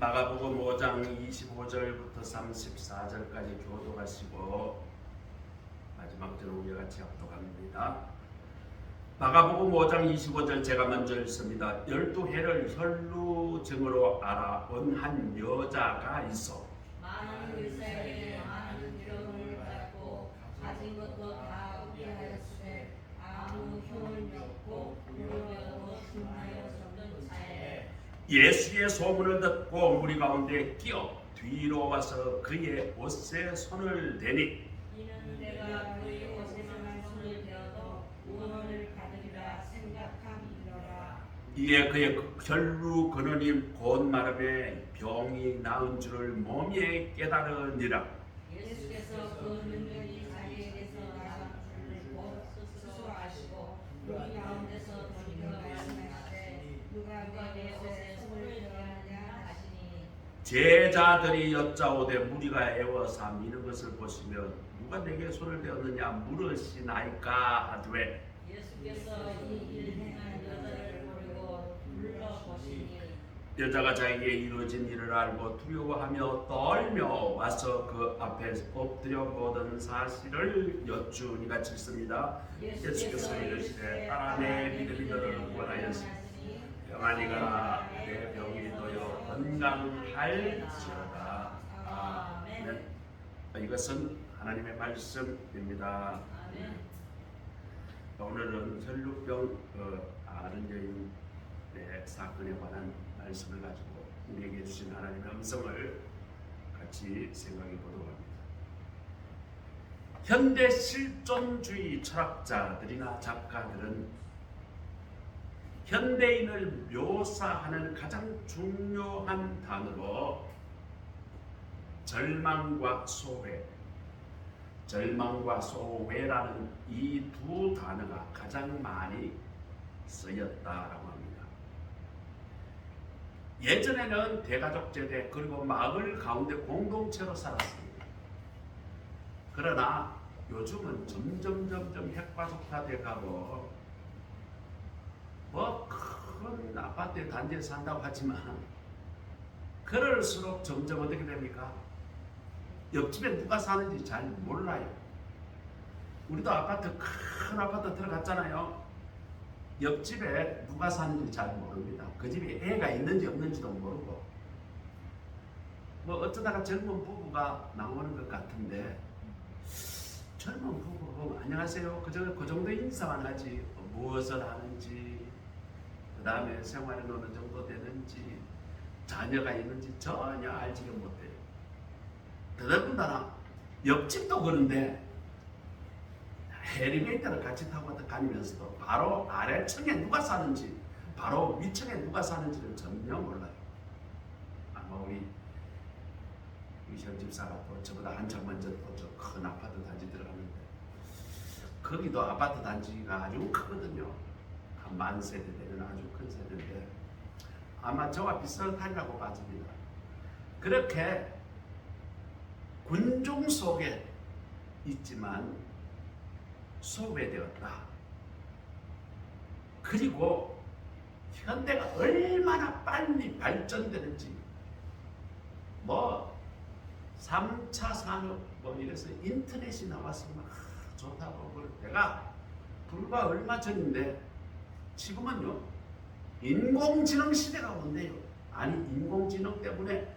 마가복음 5장 25절부터 34절까지 교도하시고 마지막 절 우리 같이 합독합니다. 마가복음 5장 25절 제가 먼저 읽습니다. 12해를 혈루증으로 알아온 한 여자가 있어 많은 글사에게 많은 비용을 받고 가진 것도 다 우리하였으되 아무 효는 없고 부러워도 신나여 섰던 차에 예수의 소문을 듣고 무리 가운데 끼어 뒤로 와서 그의 옷에 손을 대니 이는 내가 그의 옷에만 손을 대어도 구원을 받으리라 생각함이더라. 이에 그의 혈루 근원이 곧 마름에 병이 나은 줄을 몸에 깨달으니라. 예수께서 그 능력이 자기에게서 나간 줄을 곧 스스로 아시고 무리 가운데서 돌이켜 말씀하시되 누가 내 옷에 손을 대었느냐 하시니 제자들이 여짜오되 무리가 애워서 미는 것을 보시며 누가 내게 손을 대었느냐 물으시나이까 하되 예수께서 이 일을 행한 여자를 보려고 불러보시니 여자가 자기에게 이루어진 일을 알고 두려워하며 떨며 와서 그 앞에 엎드려 보던 사실을 여쭈니 같이 읽습니다. 예수께서 이르시되 딸아 내 믿음이 너를 구원하였으니 평안히 가라 내 병이 너여 건강할지어다. 아멘. 이것은 하나님의 말씀입니다. 오늘은 혈루병 아는 여인의 사건에 관한 말씀을 가지고 우리에게 주신 하나님의 음성을 같이 생각해 보도록 합니다. 현대 실존주의 철학자들이나 작가들은 현대인을 묘사하는 가장 중요한 단어로 절망과 소외라는 이 두 단어가 가장 많이 쓰였다라고 합니다. 예전에는 대가족 제대 그리고 마을 가운데 공동체로 살았습니다. 그러나 요즘은 점점 핵가족화 돼가고 뭐 큰 아파트 단지에 산다고 하지만 그럴수록 점점 어떻게 됩니까? 옆집에 누가 사는지 잘 몰라요. 우리도 큰 아파트 들어갔잖아요. 옆집에 누가 사는지 잘 모릅니다. 그 집에 애가 있는지 없는지도 모르고 뭐 어쩌다가 젊은 부부가 나오는 것 같은데 젊은 부부 안녕하세요 그 정도 인사만 하지 무엇을 하는지 그 다음에 생활이 어느 정도 되는지 자녀가 있는지 전혀 알지를 못해요. 더더군다나 옆집도 그런데 엘리베이터를 같이 타고 다니면서도 바로 아래층에 누가 사는지 바로 위층에 누가 사는지를 전혀 몰라요. 아마 우리 현 집사가 또 저보다 한참 먼저 또 저 큰 아파트 단지 들어갔는데 거기도 아파트 단지가 아주 크거든요. 한 10,000세대 되는 아주 큰 세대인데 아마 저와 비슷하리라고 봐집니다. 그렇게 군중 속에 있지만 소외되었다. 그리고 현대가 얼마나 빨리 발전되는지 뭐 3차 산업 뭐 이래서 인터넷이 나와서 막 좋다고 그럴 때가 불과 얼마 전인데 지금은요 인공지능 시대가 온대요. 아니 인공지능 때문에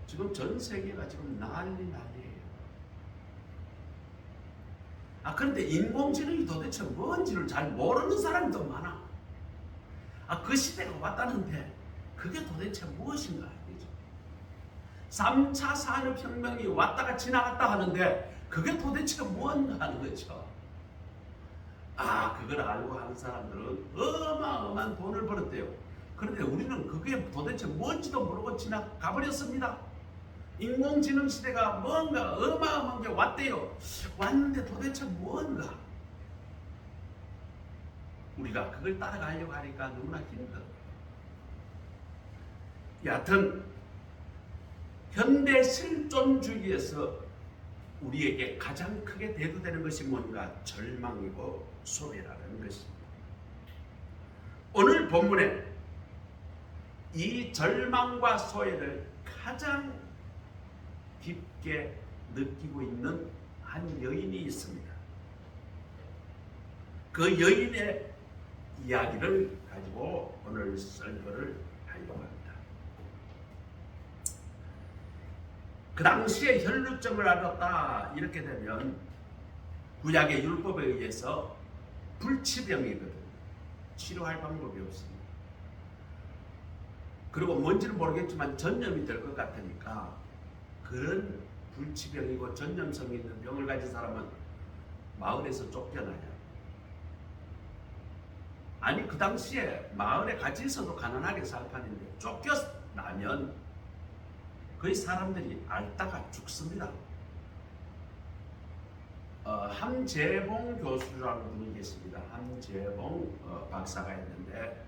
지금 전 세계가 지금 난리예요. 그런데 인공지능이 도대체 뭔지를 잘 모르는 사람이 더 많아. 그 시대가 왔다는데 그게 도대체 무엇인가? 3차 산업혁명이 왔다가 지나갔다 하는데 그게 도대체 뭔가 하는 거죠. 그걸 알고 하는 사람들은 어마어마한 돈을 벌었대요. 그런데 우리는 그게 도대체 뭔지도 모르고 지나가 버렸습니다. 인공지능 시대가 뭔가 어마어마한 게 왔대요. 왔는데 도대체 뭔가? 우리가 그걸 따라가려고 하니까 너무나 힘들어요. 여하튼 현대 실존주의에서 우리에게 가장 크게 대두되는 것이 뭔가 절망이고 소외라는 것입니다. 오늘 본문에 이 절망과 소외를 가장 깊게 느끼고 있는 한 여인이 있습니다. 그 여인의 이야기를 가지고 오늘 설교를 하려고 합니다. 그 당시에 혈루증을 앓았다 이렇게 되면 구약의 율법에 의해서 불치병이거든요. 치료할 방법이 없습니다. 그리고 뭔지는 모르겠지만 전염이 될 것 같으니까 그런 불치병이고 전염성이 있는 병을 가진 사람은 마을에서 쫓겨나요. 아니 그 당시에 마을에 같이 있어도 가난하게 살 판인데 쫓겨나면 거의 사람들이 앓다가 죽습니다. 함재봉 교수라는 분이 계십니다. 함재봉 박사가 있는데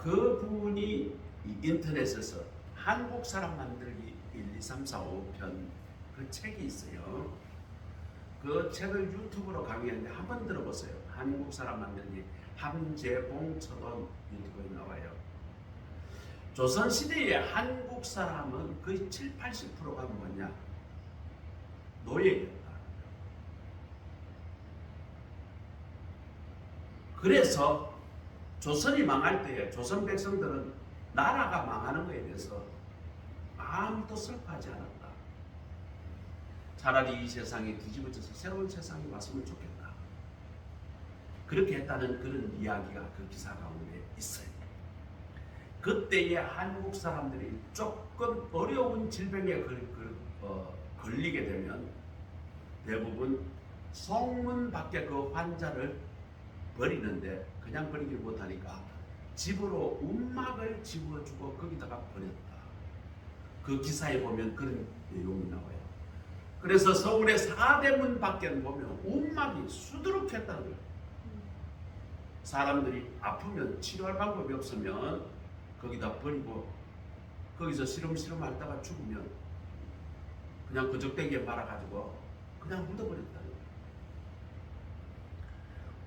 그 분이 인터넷에서 한국 사람 만들기 1, 2, 3, 4, 5편 그 책이 있어요. 그 책을 유튜브로 강의했는데 한번 들어보세요. 한국 사람 만들기 함재봉 쳐도 유튜브에 나와요. 조선시대의 한국 사람은 거의 7, 80%가 뭐냐? 노예였다. 그래서 조선이 망할 때에 조선 백성들은 나라가 망하는 것에 대해서 아무도 슬퍼하지 않았다. 차라리 이 세상이 뒤집어져서 새로운 세상이 왔으면 좋겠다. 그렇게 했다는 그런 이야기가 그 기사 가운데 있어요. 그때의 한국 사람들이 조금 어려운 질병에 걸리게 되면 대부분 성문 밖에 그 환자를 버리는데 그냥 버리지 못하니까 집으로 움막을 집어주고 거기다가 버렸다. 그 기사에 보면 그런 내용이 나와요. 그래서 서울의 사대문 밖에 보면 움막이 수두룩했다는 거예요. 사람들이 아프면 치료할 방법이 없으면 거기다 버리고 거기서 시름시름 앓다가 죽으면 그냥 그적대기에 말아가지고 그냥 묻어버렸다는 거예요.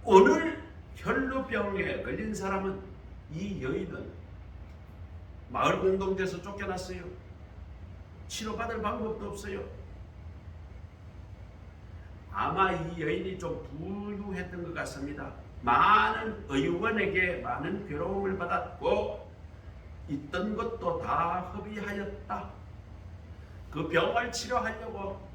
오늘 혈루병에 걸린 사람은 이 여인은 마을 공동체에서 쫓겨났어요. 치료받을 방법도 없어요. 아마 이 여인이 좀 부유했던 것 같습니다. 많은 의원에게 많은 괴로움을 받았고 있던 것도 다 허비하였다. 그 병을 치료하려고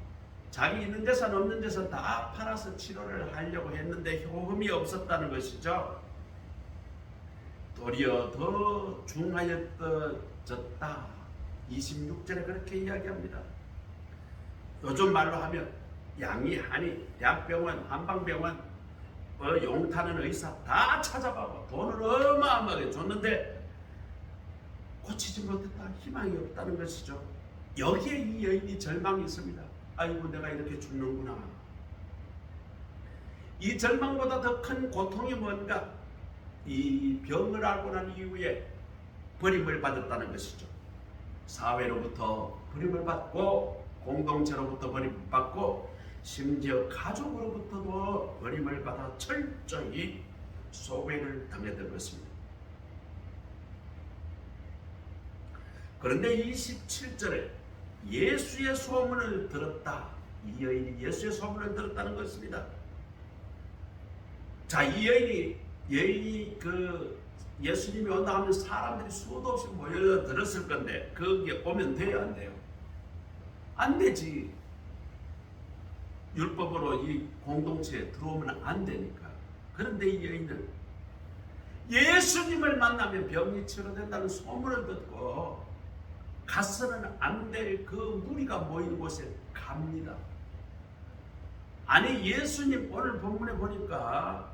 자기 있는 재산 없는 재산 다 팔아서 치료를 하려고 했는데 효험이 없었다는 것이죠. 도리어 더 중하였졌다. 26절에 그렇게 이야기합니다. 요즘 말로 하면 양이 한이 약병원 한방병원 용타는 의사 다 찾아가고 돈을 어마어마하게 줬는데 고치지 못했다. 희망이 없다는 것이죠. 여기에 이 여인이 절망이 있습니다. 아이고 내가 이렇게 죽는구나. 이 절망보다 더 큰 고통이 뭔가? 이 병을 앓고 난 이후에 버림을 받았다는 것이죠. 사회로부터 버림을 받고 공동체로부터 버림을 받고 심지어 가족으로부터도 버림을 받아 철저히 소외를 당했던 것입니다. 그런데 27절에 예수의 소문을 들었다. 이 여인이 예수의 소문을 들었다는 것입니다. 자, 이 여인이 그 예수님이 온다 하면 사람들이 수도 없이 모여 들었을 건데 거기에 오면 돼요, 안 돼요? 안 되지. 율법으로 이 공동체에 들어오면 안 되니까. 그런데 이 여인은 예수님을 만나면 병이 치료된다는 소문을 듣고 가서는 안 될 그 무리가 모이는 곳에 갑니다. 아니 예수님 오늘 본문에 보니까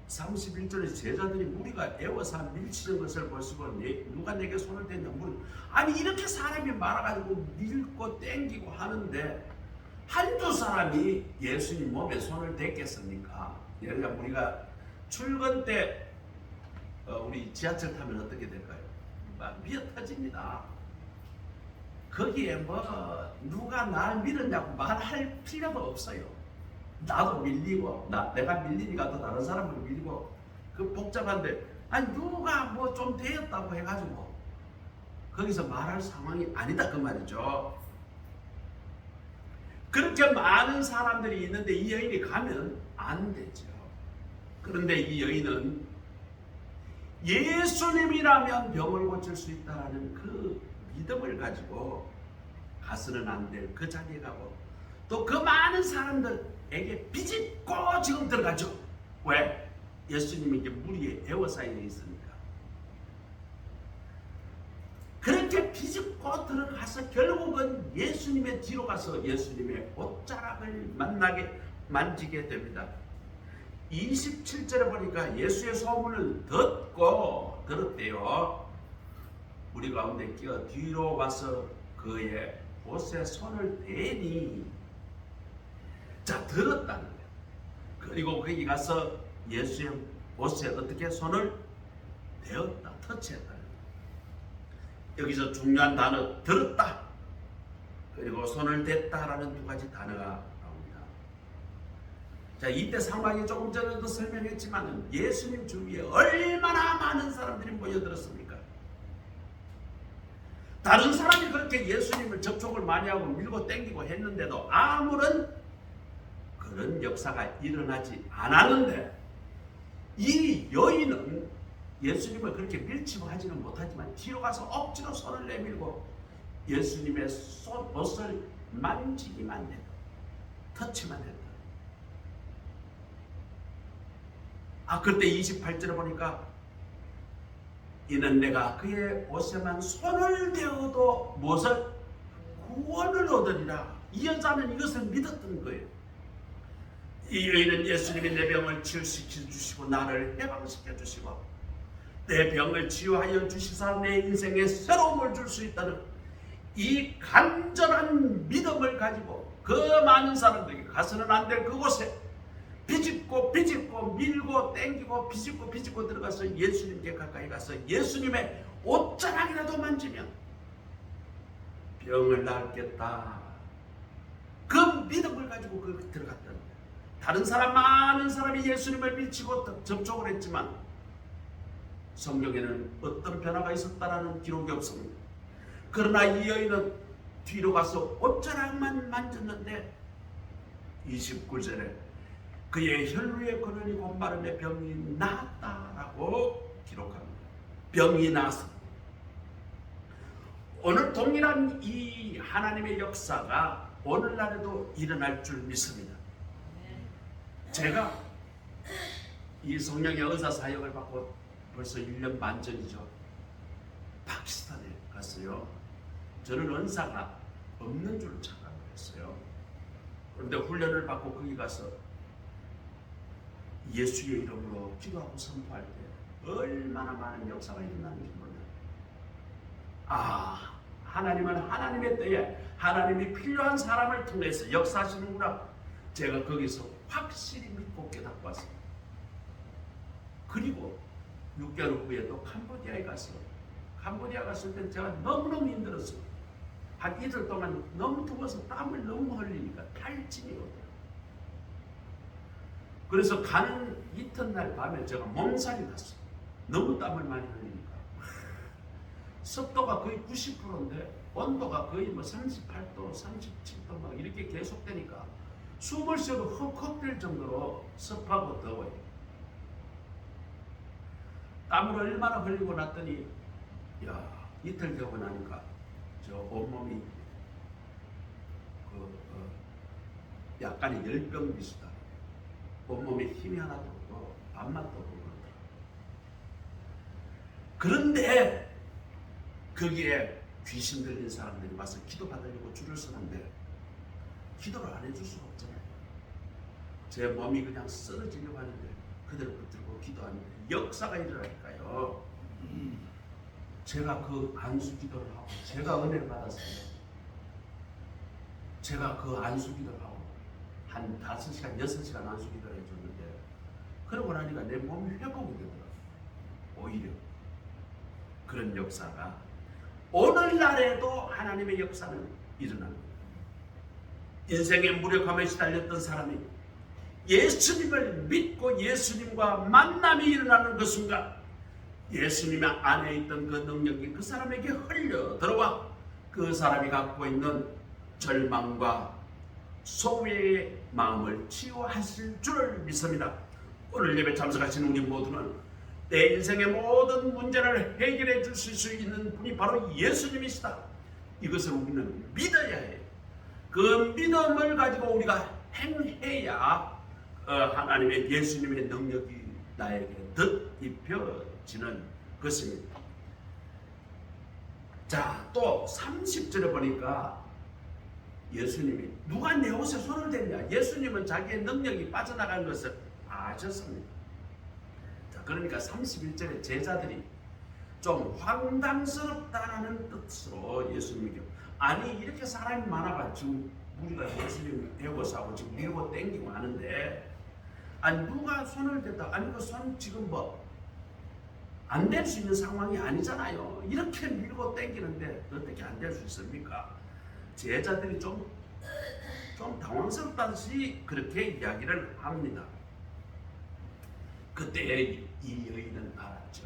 31절에 제자들이 무리가 애워서 밀치는 것을 보시고 누가 내게 손을 댔냐 아니 이렇게 사람이 많아가지고 밀고 땡기고 하는데 한두 사람이 예수님 몸에 손을 댔겠습니까? 그러니까 우리가 출근 때 우리 지하철 타면 어떻게 될까요? 막 미어 터집니다. 거기에 뭐 누가 날 밀었냐고 말할 필요도 없어요. 나도 밀리고 내가 밀리니까 또 다른 사람을 밀리고 그 복잡한데 아니 누가 뭐 좀 되었다고 해가지고 거기서 말할 상황이 아니다 그 말이죠. 그렇게 많은 사람들이 있는데 이 여인이 가면 안 되죠. 그런데 이 여인은 예수님이라면 병을 고칠 수 있다는 그 믿음을 가지고 가서는 안 될 그 자리에 가고 또 그 많은 사람들에게 비집고 지금 들어가죠. 왜? 예수님이 이제 무리에 에워싸여 있으니까. 그렇게 비집고 들어가서 결국은 예수님의 뒤로 가서 예수님의 옷자락을 만지게 됩니다. 27절에 보니까 예수의 소문을 들었대요. 우리 가운데 끼어 뒤로 와서 그의 옷에 손을 대니, 자 들었다는 거예요. 그리고 거기 가서 예수의 옷에 어떻게 손을 대었다, 터치했다. 여기서 중요한 단어 들었다 그리고 손을 댔다라는 두 가지 단어가 나옵니다. 자, 이때 상황이 조금 전에도 설명했지만 예수님 주위에 얼마나 많은 사람들이 모여들었습니까? 다른 사람이 그렇게 예수님을 접촉을 많이 하고 밀고 땡기고 했는데도 아무런 그런 역사가 일어나지 않았는데 이 여인은 예수님을 그렇게 밀치고 하지는 못하지만 뒤로 가서 억지로 손을 내밀고 예수님의 옷을 만지기만 했다. 터치만 했다. 그때 28절에 보니까 이는 내가 그의 옷에만 손을 대어도 무엇을? 구원을 얻으리라. 이 여자는 이것을 믿었던 거예요. 이 여인은 예수님이 내 병을 치유시켜 주시고 나를 해방시켜 주시고 내 병을 치유하여 주시사 내 인생에 새로움을 줄 수 있다는 이 간절한 믿음을 가지고 그 많은 사람들에게 가서는 안 될 그곳에 비집고 밀고 땡기고 비집고 들어가서 예수님께 가까이 가서 예수님의 옷자락이라도 만지면 병을 낫겠다. 그 믿음을 가지고 그 들어갔던 거예요. 다른 사람 많은 사람이 예수님을 밀치고 접촉을 했지만 성경에는 어떤 변화가 있었다라는 기록이 없습니다. 그러나 이 여인은 뒤로 가서 옷자락만 만졌는데 29절에 그의 혈루의 근원이 곧 마름의 병이 나았다라고 기록합니다. 병이 나서 오늘 동일한 이 하나님의 역사가 오늘날에도 일어날 줄 믿습니다. 제가 이 성령의 의사 사역을 받고 벌써 1년 반 전이죠. 파키스탄에 갔어요. 저는 은사가 없는 줄 착각을 했어요. 그런데 훈련을 받고 거기 가서 예수의 이름으로 기도하고 선포할 때 얼마나 많은 역사가 일어나는지 몰라요. 하나님은 하나님의 때에 하나님이 필요한 사람을 통해서 역사하시는구나. 제가 거기서 확실히 믿고 깨닫고 왔어요. 그리고 6개월 후에 또 캄보디아에 갔어요. 캄보디아 갔을 때 제가 너무너무 힘들었어요. 한 이틀 동안 너무 더워서 땀을 너무 흘리니까 탈진이 오더라고요. 그래서 가는 이튿날 밤에 제가 몸살이 났어요. 너무 땀을 많이 흘리니까. 습도가 거의 90%인데 온도가 거의 뭐 38도, 37도 막 이렇게 계속되니까 숨을 쉬어도 헉헉댈 정도로 습하고 더워요. 땀을 얼마나 흘리고 났더니 이틀 되고 나니까 저 온몸이 약간의 열병 비슷하고 온몸에 힘이 하나도 없고 밥맛도 없고 그런데 거기에 귀신 들린 사람들이 와서 기도받으려고 줄을 서는데 기도를 안 해줄 수가 없잖아요. 제 몸이 그냥 쓰러지려고 하는데 그대로 붙들고 기도하는데 역사가 일어나니까요. 제가 그 안수 기도를 하고 제가 은혜를 받았어요. 제가 그 안수 기도를 하고 한 5시간, 6시간 안수 기도를 해줬는데 그러고 나니까 내 몸이 회복이 되더라고요. 오히려 그런 역사가 오늘날에도 하나님의 역사는 일어납니다. 인생의 무력함에 시달렸던 사람이 예수님을 믿고 예수님과 만남이 일어나는 그 순간 예수님 안에 있던 그 능력이 그 사람에게 흘려 들어와 그 사람이 갖고 있는 절망과 소외의 마음을 치유하실 줄을 믿습니다. 오늘 예배 참석하신 우리 모두는 내 인생의 모든 문제를 해결해 주실 수 있는 분이 바로 예수님이시다. 이것을 우리는 믿어야 해요. 그 믿음을 가지고 우리가 행해야 하나님의 예수님의 능력이 나에게 덧입혀지는 것입니다. 자, 또 30절에 보니까 예수님이 누가 내 옷에 손을 댔냐? 예수님은 자기의 능력이 빠져나간 것을 아셨습니다. 자, 그러니까 31절에 제자들이 좀 황당스럽다라는 뜻으로 예수님에게, 아니 이렇게 사람이 많아가지고 우리가 예수님 배고사고 지금 밀고 땡기고 하는데, 아니 누가 손을 댔다, 아니 그 손 지금 뭐 안 될 수 있는 상황이 아니잖아요. 이렇게 밀고 땡기는데 어떻게 안 될 수 있습니까? 제자들이 좀 당황스럽다듯이 그렇게 이야기를 합니다. 그때 이 여인은 알았죠.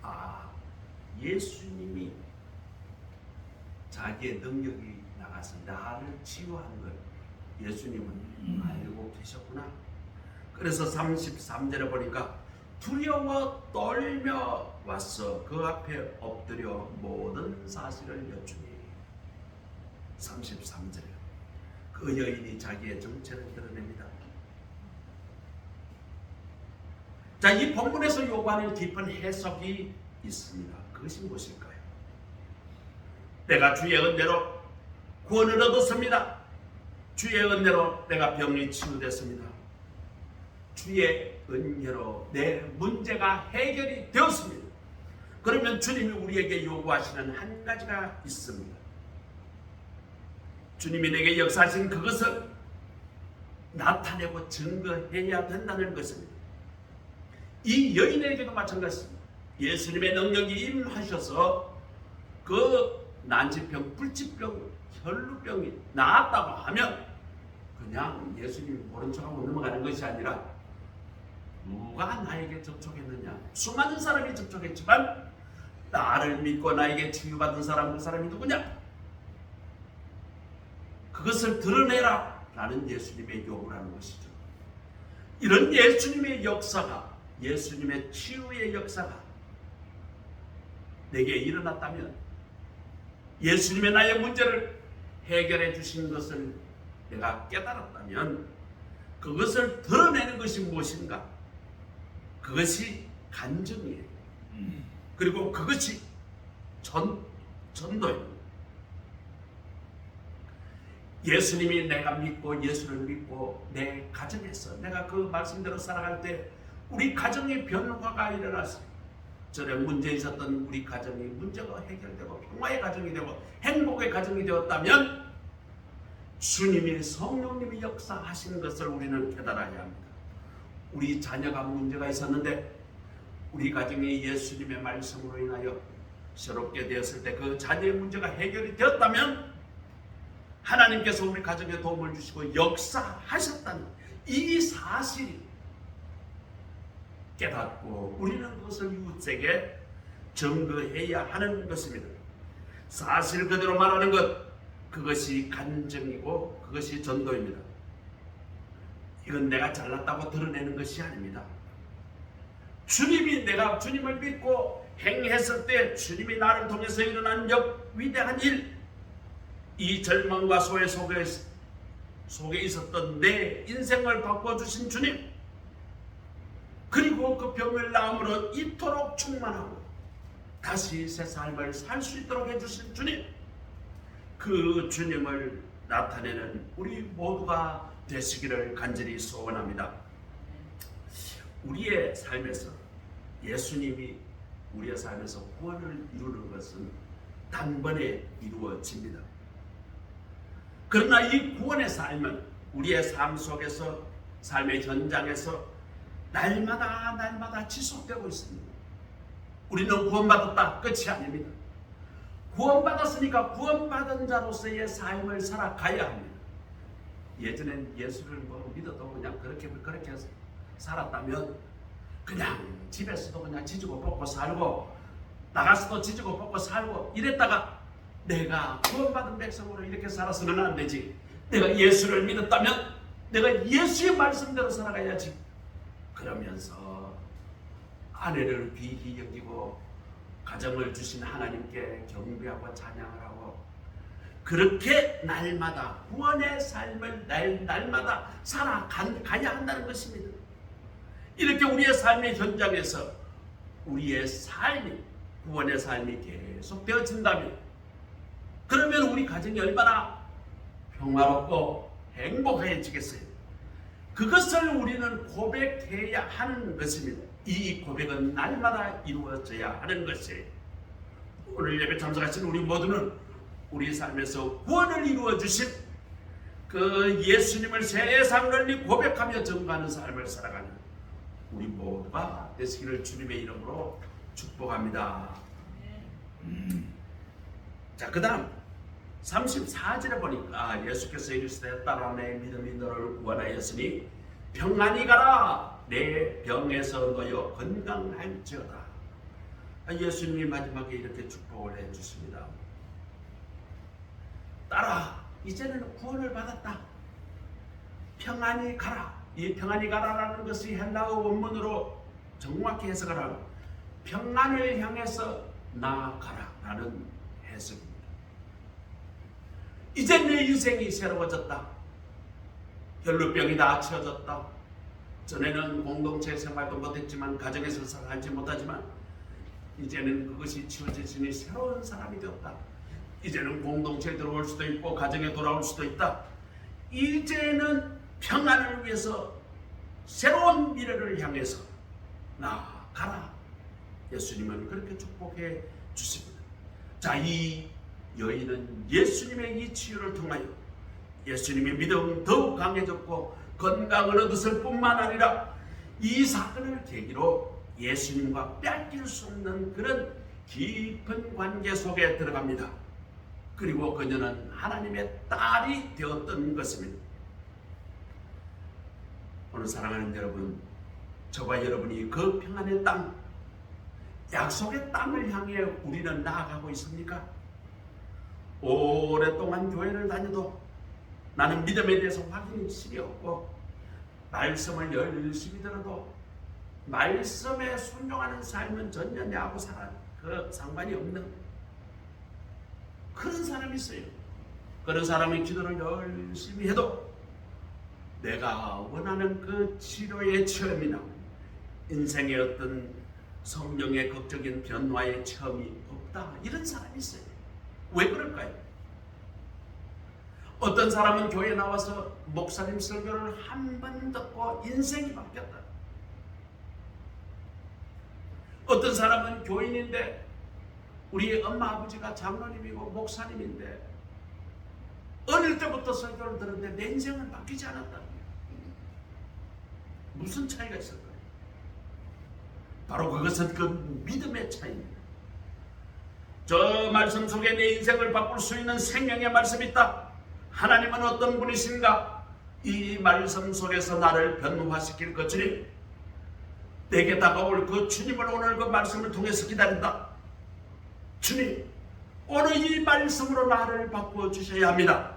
아, 예수님이 자기의 능력이 나가서 나를 치유하는 걸 예수님은 알고 계셨구나. 그래서 33절에 보니까 두려워 떨며 와서 그 앞에 엎드려 모든 사실을 여쭈니, 33절에 그 여인이 자기의 정체를 드러냅니다. 자, 이 본문에서 요구하는 깊은 해석이 있습니다. 그것이 무엇일까요? 내가 주의 은혜로 구원을 얻었습니다. 주의 은혜로 내가 병이 치유됐습니다. 주의 은혜로 내 문제가 해결이 되었습니다. 그러면 주님이 우리에게 요구하시는 한 가지가 있습니다. 주님이 내게 역사하신 그것을 나타내고 증거해야 된다는 것입니다. 이 여인에게도 마찬가지입니다. 예수님의 능력이 임하셔서 그 난치병, 불치병, 혈루병이 나았다고 하면 그냥 예수님이 모른 척하고 넘어가는 것이 아니라, 누가 나에게 접촉했느냐? 수많은 사람이 접촉했지만 나를 믿고 나에게 치유받은 사람, 그 사람이 누구냐? 그것을 드러내라 라는 예수님의 요구라는 것이죠. 이런 예수님의 역사가, 예수님의 치유의 역사가 내게 일어났다면, 예수님의 나의 문제를 해결해 주신 것을 내가 깨달았다면, 그것을 드러내는 것이 무엇인가? 그것이 간증이에요. 그리고 그것이 전도입니다. 예수님이 내가 믿고 예수를 믿고 내 가정에서 내가 그 말씀대로 살아갈 때 우리 가정의 변화가 일어났어요. 전에 문제 있었던 우리 가정이 문제가 해결되고 평화의 가정이 되고 행복의 가정이 되었다면, 주님이 성령님이 역사하시는 것을 우리는 깨달아야 합니다. 우리 자녀가 문제가 있었는데 우리 가정이 예수님의 말씀으로 인하여 새롭게 되었을 때 그 자녀의 문제가 해결이 되었다면, 하나님께서 우리 가정에 도움을 주시고 역사하셨다는 이 사실이 깨닫고 우리는 그것을 이웃에게 증거해야 하는 것입니다. 사실 그대로 말하는 것, 그것이 간증이고 그것이 전도입니다. 이건 내가 잘났다고 드러내는 것이 아닙니다. 주님이, 내가 주님을 믿고 행했을 때 주님이 나를 통해서 일어난 위대한 일, 이 절망과 소외 속에 있었던 내 인생을 바꿔주신 주님, 그리고 그 병을 나음으로 이토록 충만하고 다시 새 삶을 살 수 있도록 해주신 주님, 그 주님을 나타내는 우리 모두가 되시기를 간절히 소원합니다. 우리의 삶에서 예수님이 우리의 삶에서 구원을 이루는 것은 단번에 이루어집니다. 그러나 이 구원의 삶은 우리의 삶 속에서, 삶의 현장에서 날마다 지속되고 있습니다. 우리는 구원받았다, 끝이 아닙니다. 구원받았으니까 구원받은 자로서의 삶을 살아가야 합니다. 예전엔 예수를 믿어도 그냥 그렇게 살았다면 그냥 집에서도 그냥 지지고 볶고 살고 나가서도 지지고 볶고 살고 이랬다가 내가 구원받은 백성으로 이렇게 살아서는 안 되지. 내가 예수를 믿었다면 내가 예수의 말씀대로 살아가야지. 그러면서 아내를 귀히 여기고 가정을 주신 하나님께 경배하고 찬양을 하고 그렇게 날마다 구원의 삶을 날마다 살아가야 한다는 것입니다. 이렇게 우리의 삶의 현장에서 우리의 삶이 구원의 삶이 계속 되어진다면 그러면 우리 가정이 얼마나 평화롭고 행복해지겠어요. 그것을 우리는 고백해야 하는 것입니다. 이 고백은 날마다 이루어져야 하는 것이에요. 오늘 예배 참석하신 우리 모두는 우리 삶에서 구원을 이루어 주신 그 예수님을 세상 널리 고백하며 증거하는 삶을 살아가는 우리 모두가 되시기를 주님의 이름으로 축복합니다. 자, 그 다음 34절에 보니까 예수께서 이르시되 딸아 내 믿음이 너를 구원하였으니 평안히 가라 내 병에서 놓여 건강할지어다. 예수님이 마지막에 이렇게 축복을 해주십니다. 딸아 이제는 구원을 받았다. 평안히 가라. 이 평안히 가라라는 것이 헬라어 원문으로 정확히 해석을 하면 평안을 향해서 나아가라라는 해석입니다. 이제 내 인생이 새로워졌다. 혈루병이 다 치워졌다. 전에는 공동체 생활도 못했지만 가정에서 살지 못하지만 이제는 그것이 치워졌으니 새로운 사람이 되었다. 이제는 공동체에 들어올 수도 있고 가정에 돌아올 수도 있다. 이제는 평안을 위해서 새로운 미래를 향해서 나아가라. 예수님은 그렇게 축복해 주십니다. 자, 이 여인은 예수님의 이 치유를 통하여 예수님의 믿음은 더욱 강해졌고 건강을 얻었을 뿐만 아니라 이 사건을 계기로 예수님과 뺏길 수 없는 그런 깊은 관계 속에 들어갑니다. 그리고 그녀는 하나님의 딸이 되었던 것입니다. 오늘 사랑하는 여러분, 저와 여러분이 그 평안의 땅, 약속의 땅을 향해 우리는 나아가고 있습니까? 오랫동안 교회를 다녀도 나는 믿음에 대해서 확신이 없고 말씀을 열심히 들어도 말씀에 순종하는 삶은 전혀 내하고 상관이 없는 그런 사람이 있어요. 그런 사람이 기도를 열심히 해도 내가 원하는 그 치료의 체험이나 인생의 어떤 성령의 극적인 변화의 체험이 없다. 이런 사람이 있어요. 왜 그럴까요? 어떤 사람은 교회에 나와서 목사님 설교를 한 번 듣고 인생이 바뀌었다. 어떤 사람은 교인인데 우리 엄마 아버지가 장로님이고 목사님인데 어릴 때부터 설교를 들었는데 내 인생은 바뀌지 않았다. 무슨 차이가 있을까요? 바로 그것은 그 믿음의 차이입니다. 저 말씀 속에 내 인생을 바꿀 수 있는 생명의 말씀이 있다. 하나님은 어떤 분이신가? 이 말씀 속에서 나를 변화시킬 것이니 내게 다가올 그 주님을 오늘 그 말씀을 통해서 기다린다. 주님, 오늘 이 말씀으로 나를 바꾸어 주셔야 합니다.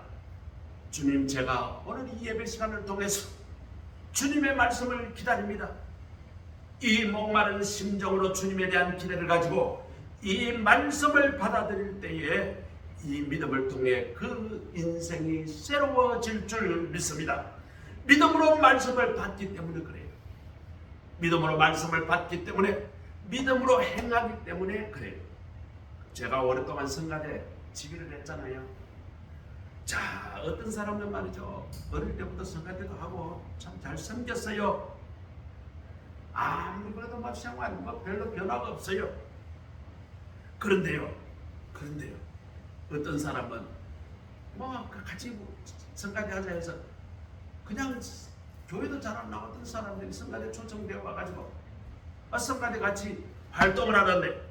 주님, 제가 오늘 이 예배 시간을 통해서 주님의 말씀을 기다립니다. 이 목마른 심정으로 주님에 대한 기대를 가지고 이 말씀을 받아들일 때에 이 믿음을 통해 그 인생이 새로워질 줄 믿습니다. 믿음으로 말씀을 받기 때문에 그래요. 믿음으로 말씀을 받기 때문에, 믿음으로 행하기 때문에 그래요. 제가 오랫동안 성가대 지휘를 했잖아요. 자, 어떤 사람은 말이죠, 어릴 때부터 성가대도 하고 참 잘 섬겼어요. 아무리 그래도 생활 별로 변화가 없어요. 그런데요, 어떤 사람은 같이 성가대 하자 해서 그냥 교회도 잘 안 나왔던 사람들이 성가대 초청되어 와가지고 성가대 같이 활동을 하는데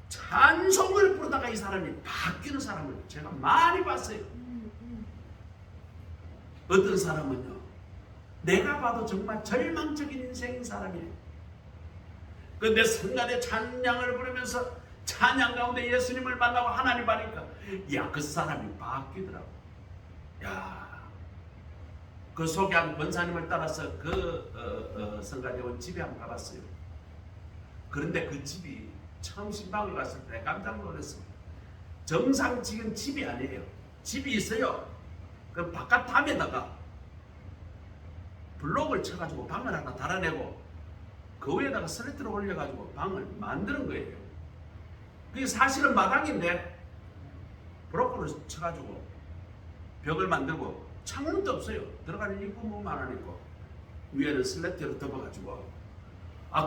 찬송을 부르다가 이 사람이 바뀌는 사람을 제가 많이 봤어요. 어떤 사람은요, 내가 봐도 정말 절망적인 인생인 사람이에요. 근데 성가대 찬양을 부르면서 찬양 가운데 예수님을 만나고 하나님 하니까 야, 그 사람이 바뀌더라고. 야, 그 소개한 권사님을 따라서 그 성가대 온 집에 한번 가봤어요. 그런데 그 집이 처음 신방을 갔을 때 깜짝 놀랐어. 정상적인 집이 아니에요. 집이 있어요. 그 바깥 담에다가 블록을 쳐가지고 방을 하나 달아내고 그 위에다가 슬레이트를 올려가지고 방을 만드는 거예요. 그게 사실은 마당인데 브로커를 쳐가지고 벽을 만들고 창문도 없어요. 들어가는 입구문만 하나 있고 위에는 슬레이트로 덮어가지고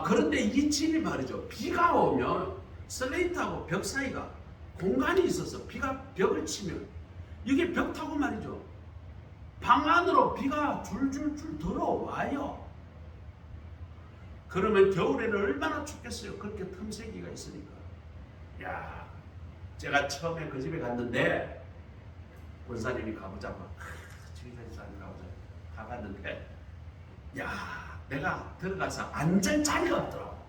그런데 이 집이 말이죠. 비가 오면 슬레이트하고 벽 사이가 공간이 있어서 비가 벽을 치면 이게 벽 타고 말이죠. 방 안으로 비가 줄줄줄 들어와요. 그러면 겨울에는 얼마나 춥겠어요. 그렇게 틈새기가 있으니까. 야, 제가 처음에 그 집에 갔는데 권사님이 가보자고 주의사님 가보자 가봤는데 야, 내가 들어가서 앉을 자리가 없더라고.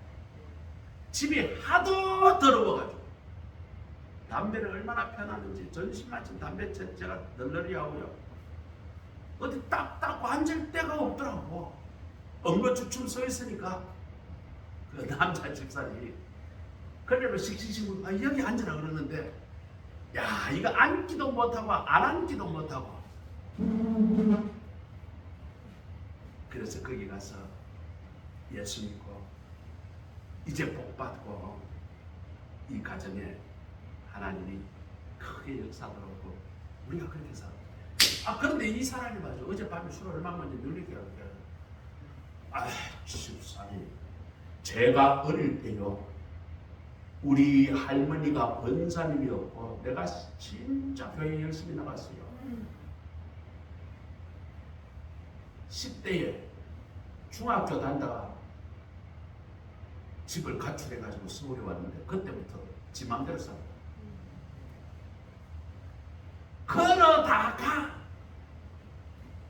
집이 하도 더러워가지고 담배를 얼마나 편하는지 전신마침 담배 제가 널널히 하고요. 어디 딱 닦고 앉을 데가 없더라고. 엉거주춤 서 있으니까 그 남자 집사님이 그러면 씩씩씩 여기 앉으라 그러는데 야, 이거 앉기도 못하고 안 앉기도 못하고 그래서 거기 가서 예수 믿고 이제 복 받고 이 가정에 하나님이 크게 역사하도록 우리가 그렇게 살아. 그런데 이 사람이 맞아. 어젯밤에 술을 얼마 먼저 늘리게 하게. 집사님, 제가 어릴 때요, 우리 할머니가 권사님이었고 내가 진짜 교회 열심히 나갔어요. 10대에 중학교 다니다가 집을 가출해가지고 서울에 왔는데 그때부터 지 맘대로 살아. 그러다가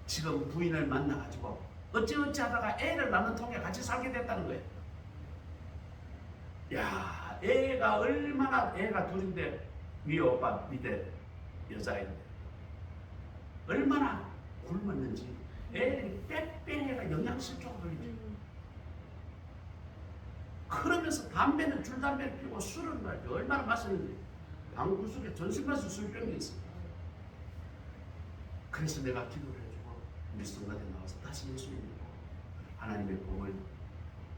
지금 부인을 만나가지고 어찌어찌 하다가 애를 낳는 통에 같이 살게 됐다는 거예요. 야, 애가 얼마나, 애가 둘인데 위에 오빠 밑에 여자인데 얼마나 굶었는지 애들이 빽빽해가 영양실조가 걸리죠. 그러면서 담배는 줄담배를 피우고 술은 말이죠. 얼마나 마시는지 방구석에 전신마술 술병이 있어요. 그래서 내가 기도를 해주고 우리 성가대 나와서 다시 예수 믿고 하나님의 복을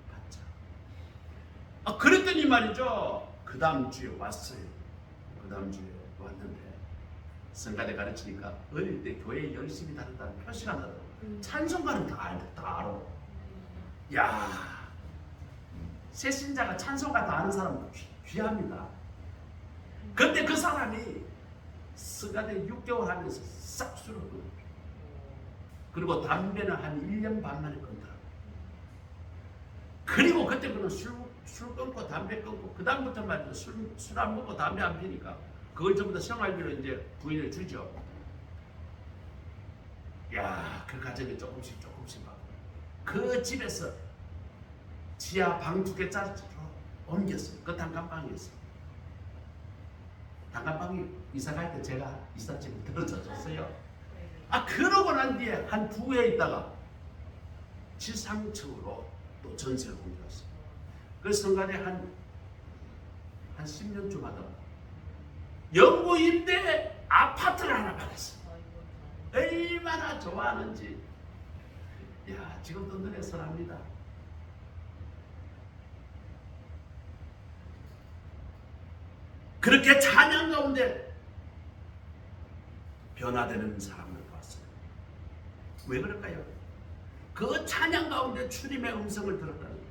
받자. 그랬더니 말이죠. 그 다음 주에 왔어요. 그 다음 주에 왔는데 성가대 가르치니까 어릴 때 교회 열심히 다닌다는 표시가 나더라고. 찬송가는 다 알아. 야, 새신자가 찬송가 다 아는 사람은 귀합니다. 근데 그 사람이 성가대 6개월 하면서 싹 술을 끊어. 그리고 담배는 한 1년 반 만에 끊더라고. 그리고 그때 그는 술 끊고 담배 끊고 그 다음부터 말이죠. 술 안 먹고 담배 안 피니까 그걸 전부 다 생활비로 이제 부인을 주죠. 야, 그 가정에 조금씩 받고 그 집에서 지하 방 2개짜리로 옮겼어요. 그 단칸방이었어요. 단칸방이 이사 갈 때 제가 이삿짐을 들어줬어요. 그러고 난 뒤에 한 2해 있다가 지상층으로 또 전세를 옮겼어요. 그 성가대 한 10년쯤 하다가 영구 임대 아파트를 하나 받았어요. 얼마나 좋아하는지. 야, 지금도 눈에 선합니다. 그렇게 찬양 가운데 변화되는 사람을 봤어요. 왜 그럴까요? 그 찬양 가운데 주님의 음성을 들었다는 거예요.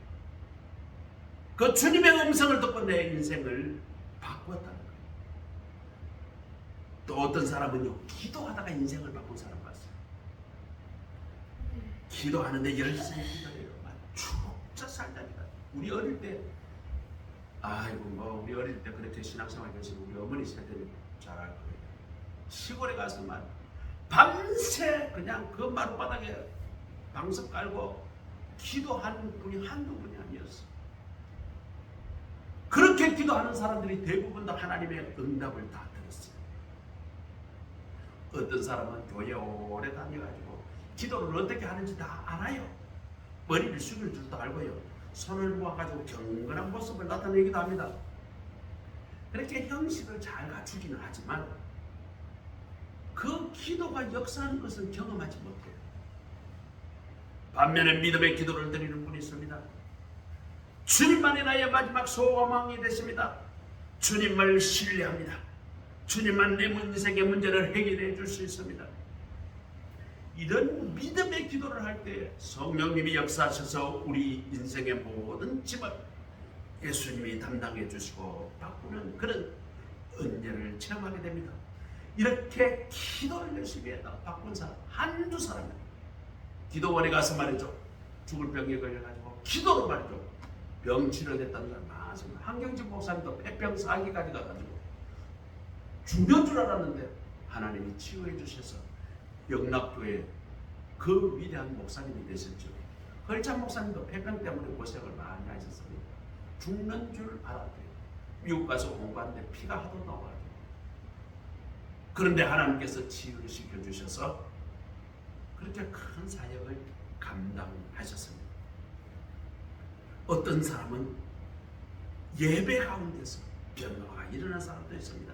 그 주님의 음성을 듣고 내 인생을 바꾸었다는 거예요. 또 어떤 사람은요, 기도하다가 인생을 바꾼 사람 봤어요. 기도하는데 열심히 기도해요. 죽자 살답니다. 우리 어릴 때, 우리 어릴 때 그렇게 신앙생활 계시는 우리 어머니 세대는 잘 알 거예요. 시골에 가서만 밤새 그냥 그 마룻바닥에 방석 깔고 기도하는 분이 한두 분이 아니었어. 그렇게 기도하는 사람들이 대부분 다 하나님의 응답을 다 들었어요. 어떤 사람은 교회 오래 다녀가지고 기도를 어떻게 하는지 다 알아요. 머리를 숙일 줄도 알고요. 손을 모아가지고 경건한 모습을 나타내기도 합니다. 그렇게 형식을 잘 갖추기는 하지만 그 기도가 역사하는 것은 경험하지 못해요. 반면에 믿음의 기도를 드리는 분이 있습니다. 주님만이 나의 마지막 소망이 되십니다. 주님을 신뢰합니다. 주님만 내 인생의 문제를 해결해 줄 수 있습니다. 이런 믿음의 기도를 할 때 성령님이 역사하셔서 우리 인생의 모든 짐을 예수님이 담당해 주시고 바꾸는 그런 은혜를 체험하게 됩니다. 이렇게 기도를 열심히 해서 바꾼 사람 한두 사람이에요. 기도원에 가서 말이죠. 죽을 병에 걸려가지고 기도로 말이죠. 병 치료됐다는 사람 많습니다. 한경진 목사님도 폐병사기까지 가가지고 죽는 줄 알았는데 하나님이 치유해 주셔서 영락교회 그 위대한 목사님이 되셨죠. 헐찬 목사님도 폐병 때문에 고생을 많이 하셨습니다. 죽는 줄 알았대요. 미국 가서 공부하는데 피가 하도 나와가지고. 그런데 하나님께서 치유를 시켜주셔서 그렇게 큰 사역을 감당하셨습니다. 어떤 사람은 예배 가운데서 변화가 일어난 사람도 있습니다.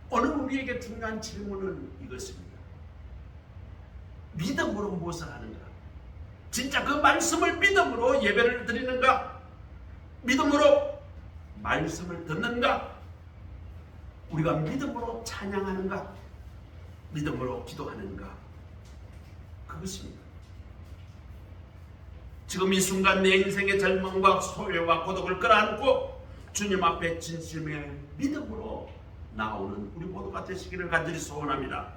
오늘 우리에게 중요한 질문은 이것입니다. 믿음으로 무엇을 하는가? 진짜 그 말씀을 믿음으로 예배를 드리는가? 믿음으로 말씀을 듣는가? 우리가 믿음으로 찬양하는가? 믿음으로 기도하는가? 그것입니다. 지금 이 순간 내 인생의 절망과 소외와 고독을 끌어안고 주님 앞에 진심의 믿음으로 나오는 우리 모두가 되시기를 간절히 소원합니다.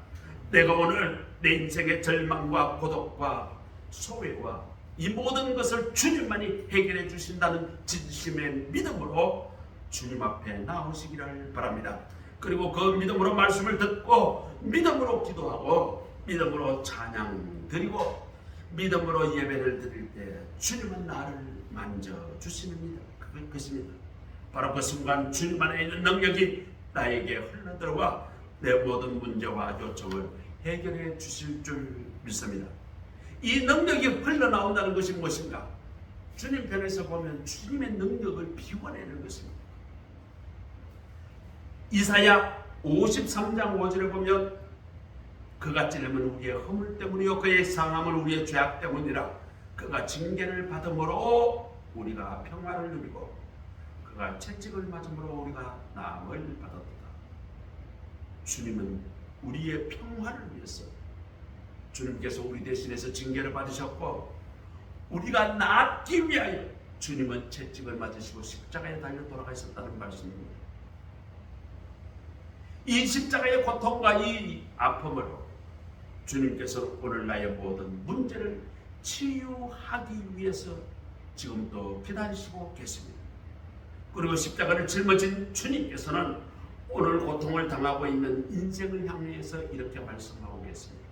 내가 오늘 내 인생의 절망과 고독과 소외와 이 모든 것을 주님만이 해결해 주신다는 진심의 믿음으로 주님 앞에 나오시기를 바랍니다. 그리고 그 믿음으로 말씀을 듣고 믿음으로 기도하고 믿음으로 찬양 드리고 믿음으로 예배를 드릴 때 주님은 나를 만져주십니다. 그것입니다. 바로 그 순간 주님 안에 있는 능력이 나에게 흘러들어와 내 모든 문제와 요청을 해결해 주실 줄 믿습니다. 이 능력이 흘러나온다는 것이 무엇인가? 주님 편에서 보면 주님의 능력을 비워내는 것입니다. 이사야 53장 5절에 보면 그가 찔림은 우리의 허물 때문이요 그의 상함은 우리의 죄악 때문이라. 그가 징계를 받음으로 우리가 평화를 누리고 그가 채찍을 맞음으로 우리가 나음을 받았다. 주님은 우리의 평화를 위해서 주님께서 우리 대신해서 징계를 받으셨고 우리가 낫기 위하여 주님은 채찍을 맞으시고 십자가에 달려 돌아가셨다는 말씀입니다. 이 십자가의 고통과 이 아픔으로 주님께서 오늘 나의 모든 문제를 치유하기 위해서 지금도 기다리시고 계십니다. 그리고 십자가를 짊어진 주님께서는 오늘 고통을 당하고 있는 인생을 향해서 이렇게 말씀하고 계십니다.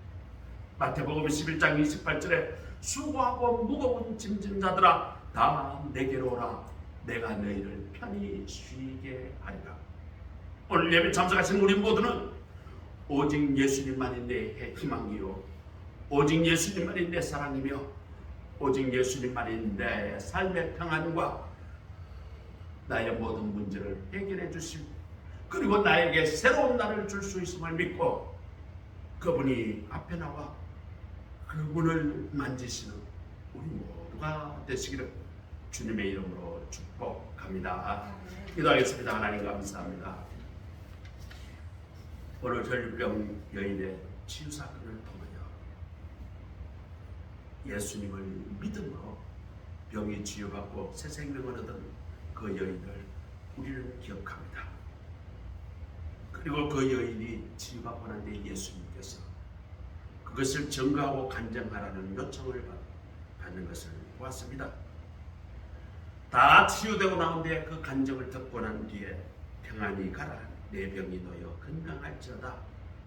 마태복음 11장 28절에 수고하고 무거운 짐진 자들아 다 내게로 오라 내가 너희를 편히 쉬게 하리라. 오늘 예배 참석하신 우리 모두는 오직 예수님만이 내 희망이요 오직 예수님만이 내 사랑이며 오직 예수님만이 내 삶의 평안과 나의 모든 문제를 해결해 주시고 그리고 나에게 새로운 날을 줄 수 있음을 믿고 그분이 앞에 나와 그분을 만지시는 우리 모두가 되시기를 주님의 이름으로 축복합니다. 기도하겠습니다. 하나님 감사합니다. 오늘 혈병 여인의 치유 사건을 통하여 예수님을 믿음으로 병이 치유받고 새 생명을 얻은 그 여인을 우리는 기억합니다. 그리고 그 여인이 치유받고 난 뒤에 예수님께서 그것을 증거하고 간증하라는 요청을 받는 것을 보았습니다. 다 치유되고 나온 뒤에 그 간증을 듣고 난 뒤에 평안히 가라 내 병이 놓여 건강할지어다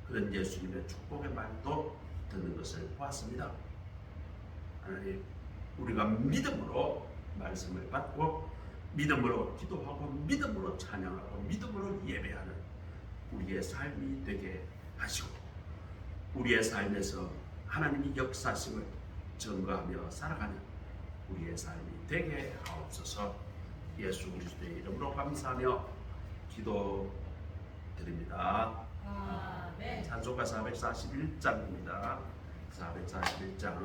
그런 예수님의 축복의 말도 듣는 것을 보았습니다. 하나님 우리가 믿음으로 말씀을 받고 믿음으로 기도하고 믿음으로 찬양하고 믿음으로 예배하는 우리의 삶이 되게 하시고 우리의 삶에서 하나님이 역사심을 증거하며 살아가는 우리의 삶이 되게 하옵소서. 예수 그리스도의 이름으로 감사하며 기도드립니다. 아멘. 찬송가 441장입니다. 441장